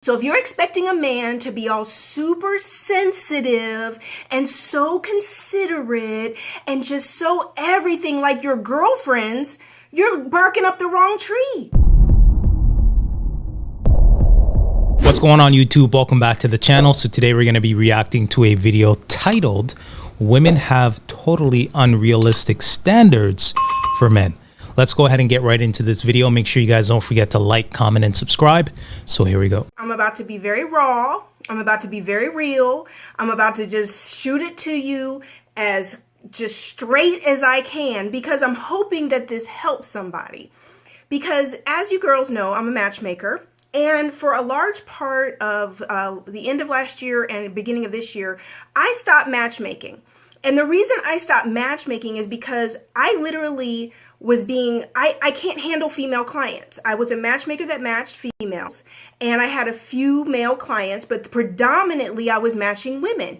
So if you're expecting a man to be all super sensitive and so considerate and just so everything like your girlfriends, you're barking up the wrong tree. What's going on, YouTube? Welcome back to the channel. So today we're going to be reacting to a video titled "Women Have Totally Unrealistic Standards for Men." Let's go ahead and get right into this video. Make sure you guys don't forget to like, comment, and subscribe. So here we go. I'm about to be very raw. I'm about to be very real. I'm about to just shoot it to you as just straight as I can because I'm hoping that this helps somebody. Because as you girls know, I'm a matchmaker. And for a large part of the end of last year and beginning of this year, I stopped matchmaking. And the reason I stopped matchmaking is because I literally was I can't handle female clients. I was a matchmaker that matched females, and I had a few male clients, but predominantly I was matching women.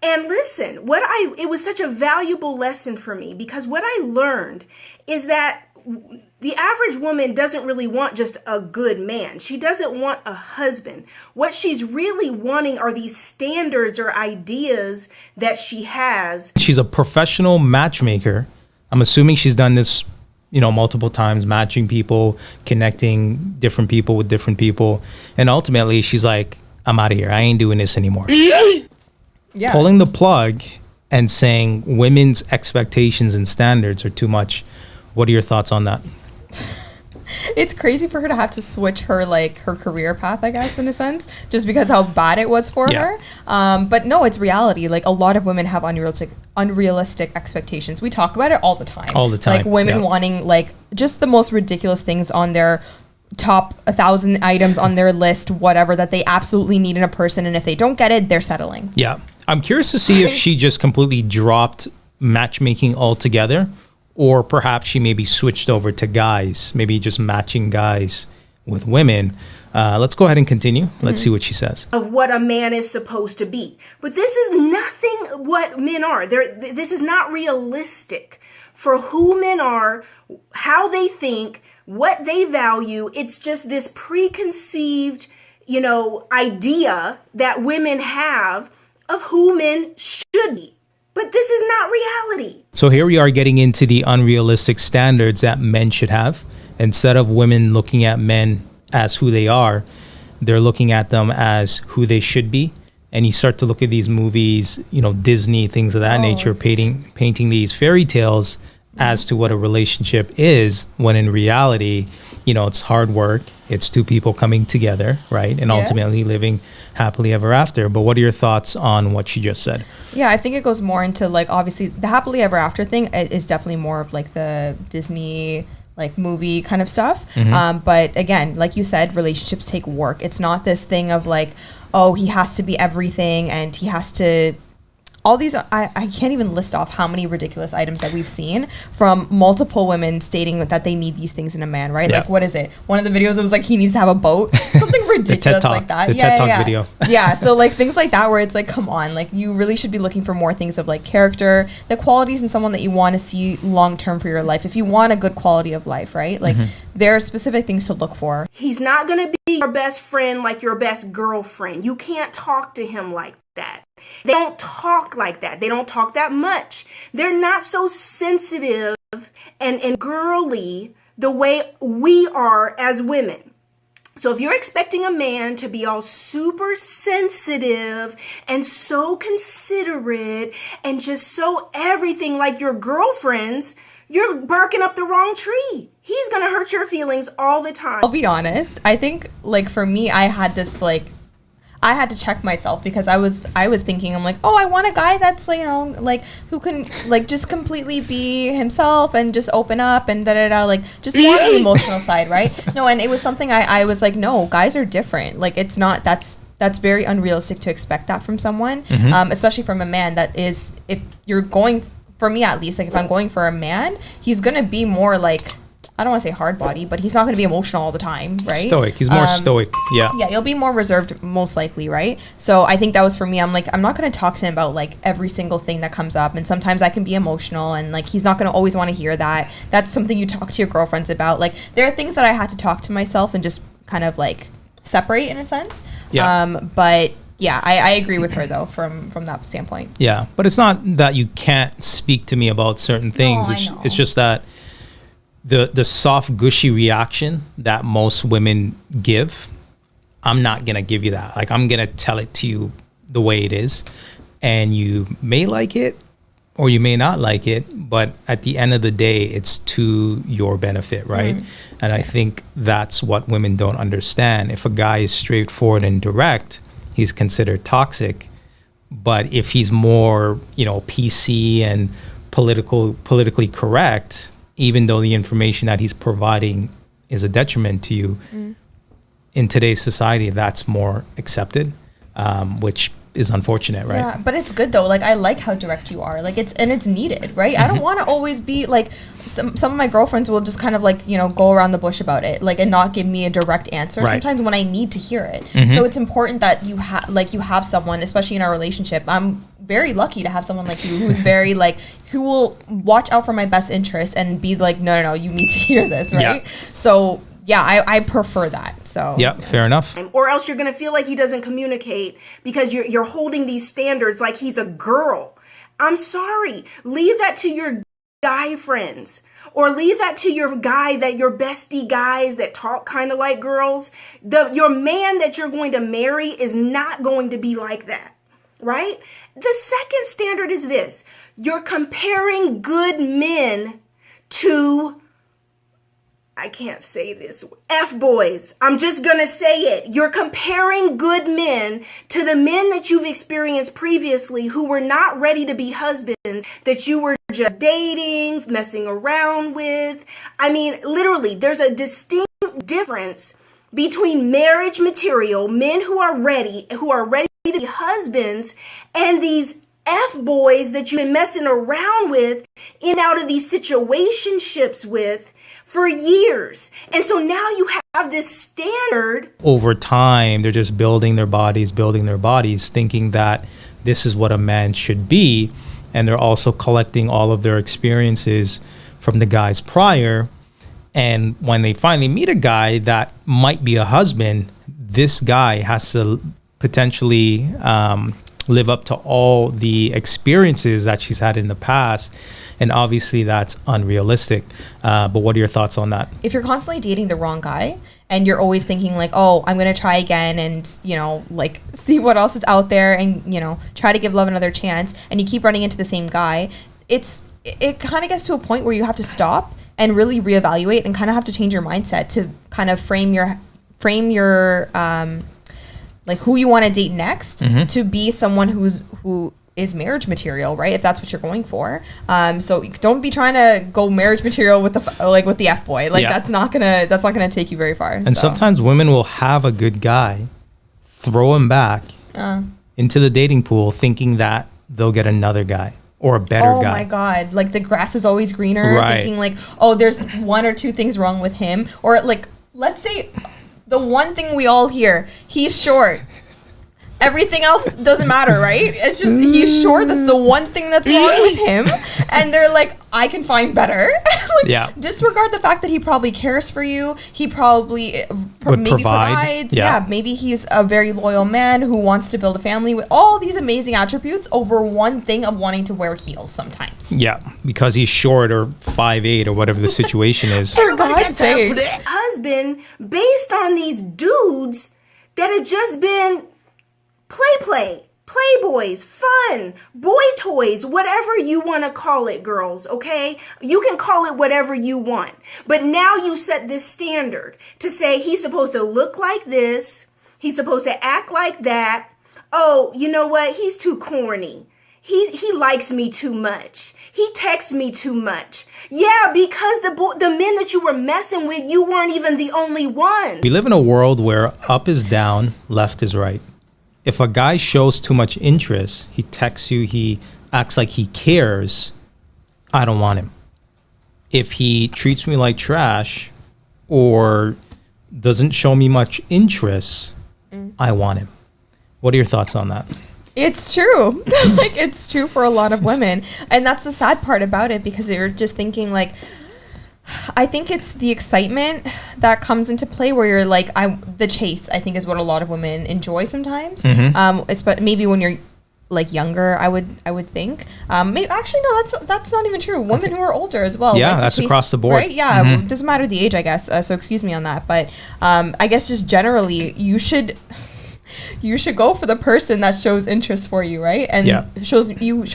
And listen, it was such a valuable lesson for me because what I learned is that the average woman doesn't really want just a good man. She doesn't want a husband. What she's really wanting are these standards or ideas that she has. She's a professional matchmaker. I'm assuming she's done this, multiple times, matching people, connecting different people with different people. And ultimately she's like, I'm out of here. I ain't doing this anymore. Yeah. Pulling the plug and saying women's expectations and standards are too much. What are your thoughts on that? It's crazy for her to have to switch her career path, I guess, in a sense, just because how bad it was for her. But no, it's reality. Like, a lot of women have unrealistic expectations. We talk about it all the time. All the time. Like women wanting just the most ridiculous things on their top 1,000 items on their list, whatever, that they absolutely need in a person. And if they don't get it, they're settling. Yeah. I'm curious to see if she just completely dropped matchmaking altogether. Or perhaps she maybe switched over to guys, maybe just matching guys with women. Let's go ahead and continue. Let's see what she says. Of what a man is supposed to be. But this is nothing what men are. This is not realistic for who men are, how they think, what they value. It's just this preconceived, idea that women have of who men should be. But this is not reality. So here we are getting into the unrealistic standards that men should have. Instead of women looking at men as who they are, they're looking at them as who they should be. And you start to look at these movies, Disney, things of that nature, painting these fairy tales as to what a relationship is, when in reality, it's hard work. It's two people coming together, right? And ultimately living happily ever after. But what are your thoughts on what she just said? Yeah, I think it goes more into obviously the happily ever after thing is definitely more of the Disney movie kind of stuff. But again, like you said, relationships take work. It's not this thing of oh, he has to be everything and he has to all these, I can't even list off how many ridiculous items that we've seen from multiple women stating that they need these things in a man, right? Yeah. What is it? One of the videos, it was he needs to have a boat. Something ridiculous like that. The TED Talk video. Yeah, so things like that where it's come on, you really should be looking for more things of character, the qualities in someone that you want to see long-term for your life. If you want a good quality of life, right? There are specific things to look for. He's not going to be your best friend like your best girlfriend. You can't talk to him like that. They don't talk like that. They don't talk that much. They're not so sensitive and girly the way we are as women. So if you're expecting a man to be all super sensitive and so considerate and just so everything like your girlfriends, you're barking up the wrong tree. He's going to hurt your feelings all the time. I'll be honest. I think for me, I had this I had to check myself because I was thinking, I'm I want a guy that's who can just completely be himself and just open up and just more on the emotional side, right? No, and it was something I was no, guys are different. It's not, that's very unrealistic to expect that from someone, especially from a man. That is, if you're going, for me at least, if I'm going for a man, he's gonna be more I don't want to say hard body, but he's not going to be emotional all the time, right? Stoic. He's more stoic. Yeah. Yeah, he'll be more reserved most likely, right? So I think that was for me. I'm I'm not going to talk to him about every single thing that comes up. And sometimes I can be emotional and he's not going to always want to hear that. That's something you talk to your girlfriends about. There are things that I had to talk to myself and just kind of separate in a sense. Yeah. But yeah, I agree with her though from that standpoint. Yeah, but it's not that you can't speak to me about certain things. No, it's, I know. it's just that the soft, gushy reaction that most women give, I'm not gonna give you that. Like, I'm gonna tell it to you the way it is, and you may like it or you may not like it, but at the end of the day, it's to your benefit, right? And I think that's what women don't understand. If a guy is straightforward and direct, he's considered toxic. But if he's more, PC and politically correct, even though the information that he's providing is a detriment to you, in today's society, that's more accepted, which is unfortunate, right? Yeah, but it's good though. Like, I like how direct you are. Like, it's needed, right? I don't want to always be like, some of my girlfriends will just kind of like, go around the bush about it, like, and not give me a direct answer. Right. Sometimes when I need to hear it. So it's important that you have someone, especially in our relationship. I'm very lucky to have someone like you who's very like, who will watch out for my best interest and be like, no, you need to hear this, right? Yeah. So yeah, I prefer that. So Yeah, fair enough. Or else you're going to feel like he doesn't communicate because you're holding these standards like he's a girl. I'm sorry. Leave that to your guy friends, or leave that to your your bestie guys that talk kind of like girls. Your man that you're going to marry is not going to be like that, right? The second standard is this. You're comparing good men to, I can't say this, F-boys. I'm just going to say it. You're comparing good men to the men that you've experienced previously who were not ready to be husbands, that you were just dating, messing around with. I mean, literally, there's a distinct difference between marriage material, men who are ready to be husbands, and these F-boys that you've been messing around with in and out of these situationships with for years. And so now you have this standard. Over time, they're just building their bodies, thinking that this is what a man should be. And they're also collecting all of their experiences from the guys prior. And when they finally meet a guy that might be a husband, this guy has to potentially live up to all the experiences that she's had in the past. And obviously that's unrealistic. But what are your thoughts on that? If you're constantly dating the wrong guy and you're always thinking like, oh, I'm going to try again and, like see what else is out there and, try to give love another chance, and you keep running into the same guy, it kind of gets to a point where you have to stop and really reevaluate and kind of have to change your mindset to kind of frame your like who you want to date next to be someone who is marriage material, right? If that's what you're going for. So don't be trying to go marriage material with the F boy. Like, that's not gonna take you very far. And sometimes women will have a good guy, throw him back into the dating pool, thinking that they'll get another guy or a better guy. Oh my God. Like, the grass is always greener. Right. Thinking like, oh, there's one or two things wrong with him. Or like, let's say the one thing we all hear, he's short. Everything else doesn't matter, right? It's just he's short. That's the one thing that's wrong with him. And they're like, I can find better. Disregard the fact that he probably cares for you. He probably maybe provides. Yeah, maybe he's a very loyal man who wants to build a family with all these amazing attributes over one thing of wanting to wear heels sometimes. Yeah, because he's short or 5'8" or whatever the situation is. For God's sake. Husband based on these dudes that have just been playboys, fun, boy toys, whatever you want to call it, girls, okay? You can call it whatever you want. But now you set this standard to say he's supposed to look like this, he's supposed to act like that. Oh, you know what? He's too corny. He likes me too much. He texts me too much. Yeah, because the men that you were messing with, you weren't even the only one. We live in a world where up is down, left is right. If a guy shows too much interest, he texts you, he acts like he cares, I don't want him. If he treats me like trash or doesn't show me much interest, I want him. What are your thoughts on that? It's true. Like, it's true for a lot of women. And that's the sad part about it, because you're just thinking like, I think it's the excitement that comes into play where you're like, the chase, I think, is what a lot of women enjoy sometimes. Maybe when you're like younger, I would think. Maybe actually no, that's not even true. Women who are older as well. Yeah, like that's across the board. Right? Yeah, it doesn't matter the age, I guess. So excuse me on that, but I guess just generally, you should go for the person that shows interest for you, right? And show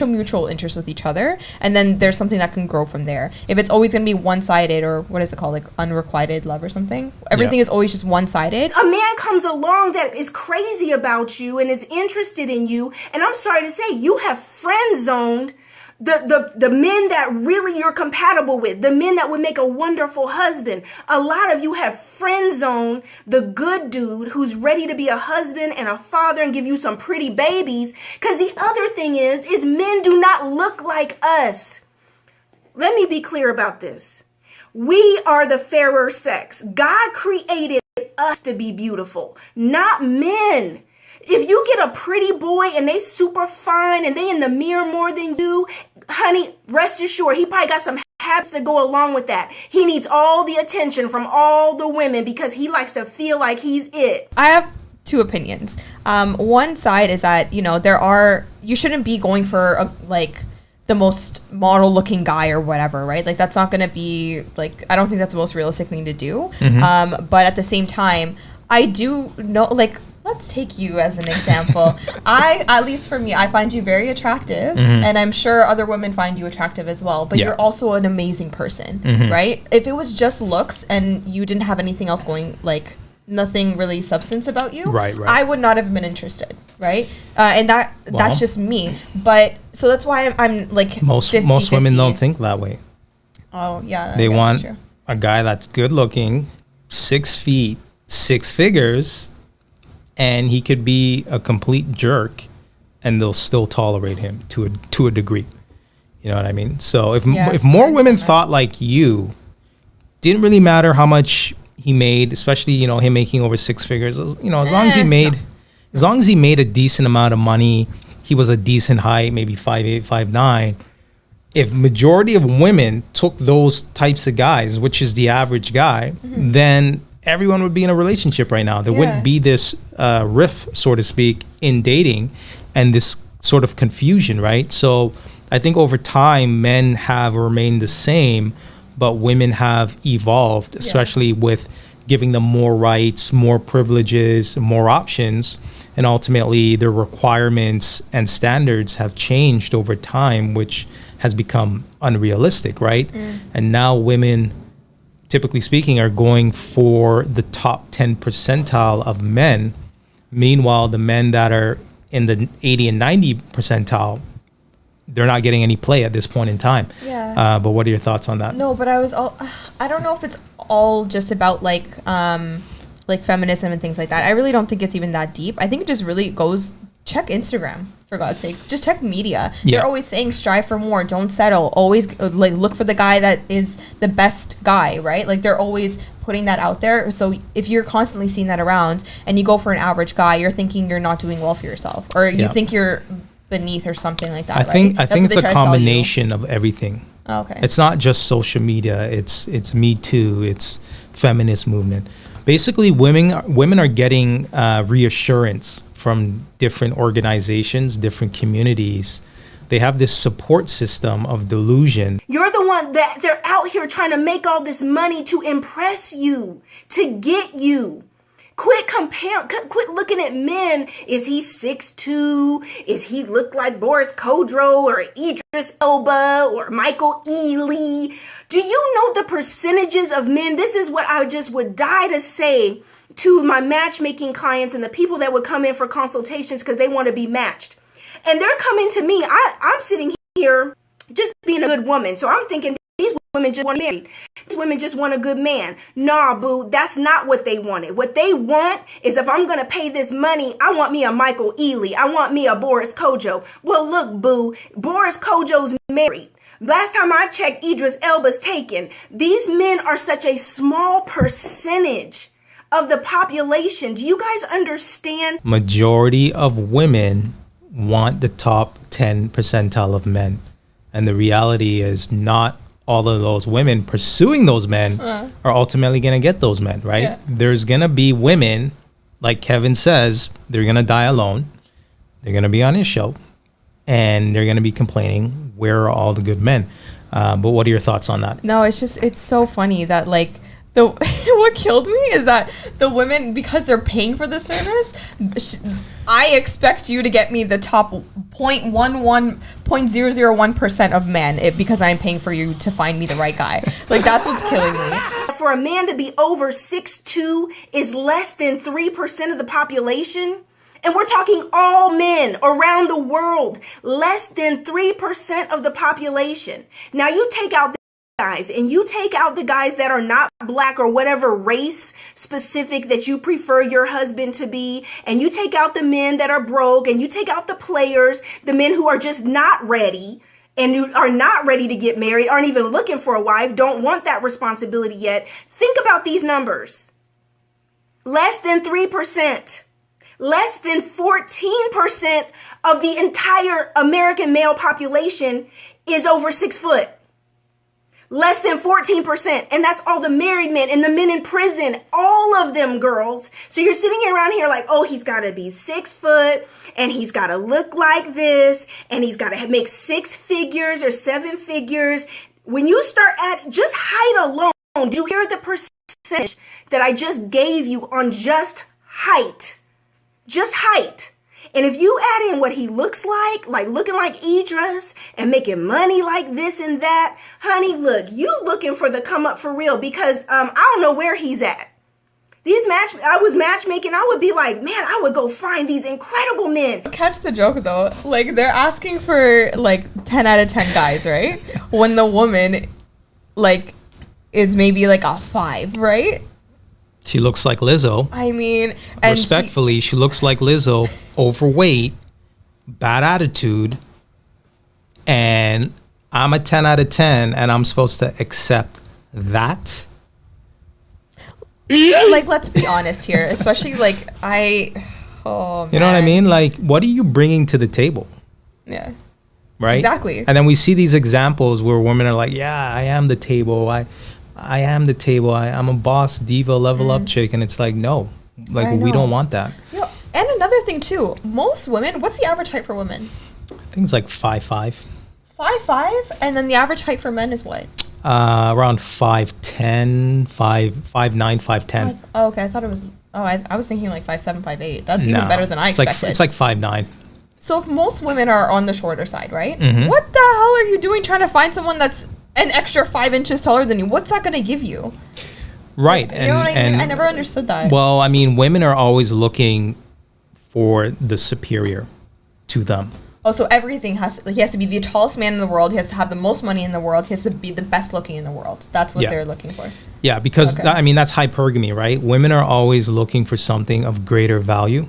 mutual interest with each other, and then there's something that can grow from there. If it's always going to be one-sided, or what is it called, like unrequited love or something, everything is always just one-sided. A man comes along that is crazy about you and is interested in you, and I'm sorry to say, you have friend zoned the men that really you're compatible with, the men that would make a wonderful husband. A lot of you have friend zoned the good dude who's ready to be a husband and a father and give you some pretty babies. Because the other thing is men do not look like us. Let me be clear about this. We are the fairer sex. God created us to be beautiful, not men. If you get a pretty boy and they super fine and they in the mirror more than you, honey, rest assured, he probably got some habits that go along with that. He needs all the attention from all the women because he likes to feel like he's it. I have two opinions. One side is that, you shouldn't be going for the most model looking guy or whatever, right? Like that's not going to be I don't think that's the most realistic thing to do. But at the same time, I do know, let's take you as an example. At least for me, I find you very attractive, and I'm sure other women find you attractive as well, but you're also an amazing person, right? If it was just looks and you didn't have anything else going, nothing really substance about you, right. I would not have been interested, right? And that's just me. But so that's why I'm most 50, most women 50. don't think that way. Oh yeah, they want a guy that's good looking, 6 feet, 6 figures, and he could be a complete jerk and they'll still tolerate him to a degree. You know what I mean? So if more women thought like you, didn't really matter how much he made, especially, him making over 6 figures, as long as he made a decent amount of money, he was a decent height, maybe 5'8", 5'9". If majority of women took those types of guys, which is the average guy, then everyone would be in a relationship right now. There wouldn't be this rift, so to speak, in dating and this sort of confusion, right? So I think over time, men have remained the same, but women have evolved, especially with giving them more rights, more privileges, more options. And ultimately, their requirements and standards have changed over time, which has become unrealistic, right? And now women, typically speaking, are going for the top 10 percentile of men. Meanwhile, the men that are in the 80 and 90 percentile, they're not getting any play at this point in time. But what are your thoughts on that? No, but I don't know if it's all just about feminism and things like that. I really don't think it's even that deep. I think it just really goes, check Instagram, for God's sakes. Just check media. They're always saying strive for more, don't settle. Always look for the guy that is the best guy, right? They're always putting that out there. So if you're constantly seeing that around and you go for an average guy, you're thinking you're not doing well for yourself, or you think you're beneath or something like that. I think it's a combination of everything. Oh, okay. It's not just social media. It's Me Too. It's feminist movement. Basically, women are getting reassurance from different organizations, different communities. They have this support system of delusion. You're the one that they're out here trying to make all this money to impress you, to get you. Quit looking at men. Is he 6'2"? Is he look like Boris Kodjoe or Idris Elba or Michael Ealy? Do you know the percentages of men? This is what I just would die to say to my matchmaking clients and the people that would come in for consultations because they want to be matched. And they're coming to me. I'm sitting here just being a good woman. So I'm thinking these women just want to be married. These women just want a good man. Nah, boo, that's not what they wanted. What they want is, if I'm going to pay this money, I want me a Michael Ealy. I want me a Boris Kodjoe. Well, look, boo, Boris Kodjoe's married. Last time I checked, Idris Elba's taken. These men are such a small percentage of the population. Do you guys understand? Majority of women want the top 10 percentile of men. And the reality is, not all of those women pursuing those men are ultimately going to get those men, right? Yeah. There's going to be women, like Kevin says, they're going to die alone. They're going to be on his show and they're going to be complaining, where are all the good men? But what are your thoughts on that? No, it's so funny that like what killed me is that the women, because they're paying for the service, I expect you to get me the top 0.001% of men because I'm paying for you to find me the right guy. Like, that's what's killing me. For a man to be over 6'2" is less than 3% of the population. And we're talking all men around the world, less than 3% of the population. Now you take out the guys and you take out the guys that are not black or whatever race specific that you prefer your husband to be, and you take out the men that are broke, and you take out the players, the men who are just not ready and who are not ready to get married, aren't even looking for a wife, don't want that responsibility yet. Think about these numbers. Less than 3%. Less than 14% of the entire American male population is over 6 foot. Less than 14%. And that's all the married men and the men in prison. All of them, girls. So you're sitting around here like, oh, he's got to be 6 foot and he's got to look like this and he's got to make 6 figures or 7 figures. When you start at just height alone, do you hear the percentage that I just gave you on just height? Just height. And if you add in what he looks like looking like Idris and making money like this and that, honey, look, you looking for the come up for real, because I don't know where he's at. I was matchmaking, I would be like, man, I would go find these incredible men. Catch the joke though. Like, they're asking for like 10 out of 10 guys, right? When the woman like is maybe like a 5, right? She looks like Lizzo. I mean, and respectfully, she looks like Lizzo, overweight, bad attitude, and I'm a 10 out of 10, and I'm supposed to accept that? Like, let's be honest here, especially like you know what I mean? Like, what are you bringing to the table? Yeah. Right? Exactly. And then we see these examples where women are like, yeah, I am the table. I am the table. I'm a boss, diva, level up chick. And it's like, no, like, we don't want that. Yeah. And another thing too, most women, what's the average height for women? I think it's like 5'5". 5'5", and then the average height for men is what? Around 5'10", 5'9", 5'10". Oh, okay. I thought it was. Oh, I was thinking like 5'7", 5'8". That's even better than I expected. It's like 5'9". So if most women are on the shorter side, right? Mm-hmm. What the hell are you doing trying to find someone that's an extra 5 inches taller than you? What's that going to give you? Right. You know what I mean? I never understood that. Well, I mean, women are always looking for the superior to them. Oh, so everything he has to be the tallest man in the world. He has to have the most money in the world. He has to be the best looking in the world. That's what they're looking for. Yeah, because I mean, that's hypergamy, right? Women are always looking for something of greater value.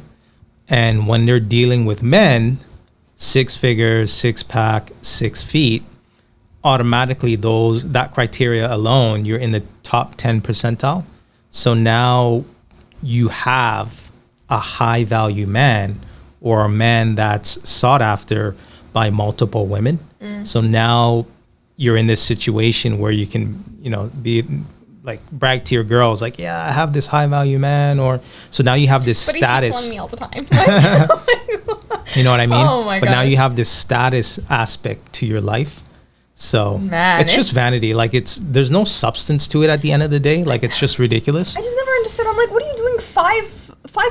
And when they're dealing with men, 6 figures, 6-pack, 6 feet, automatically that criteria alone, you're in the top 10 percentile. So now you have a high value man, or a man that's sought after by multiple women. So now you're in this situation where you can, be like, brag to your girls like, yeah, I have this high value man, or so now you have this status. But he cheats on me all the time. You know what I mean? Oh my But now gosh. you have this status aspect to your life. So Man, it's just vanity. Like, there's no substance to it at the end of the day. Like, it's just ridiculous. I just never understood. I'm like, what are you doing 5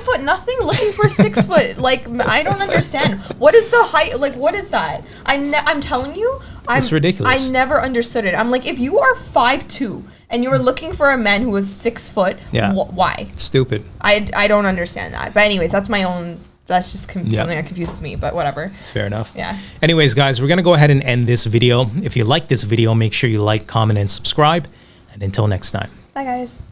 foot nothing looking for 6 foot? Like, I don't understand. What is the height? Like, what is that? I'm telling you, it's ridiculous. I never understood it. I'm like, if you are 5'2" and you're looking for a man who is 6 foot, why? It's stupid. I don't understand that. But anyways, that's my own. That's just something that confuses me, but whatever. Fair enough. Yeah. Anyways, guys, we're going to go ahead and end this video. If you like this video, make sure you like, comment, and subscribe. And until next time. Bye, guys.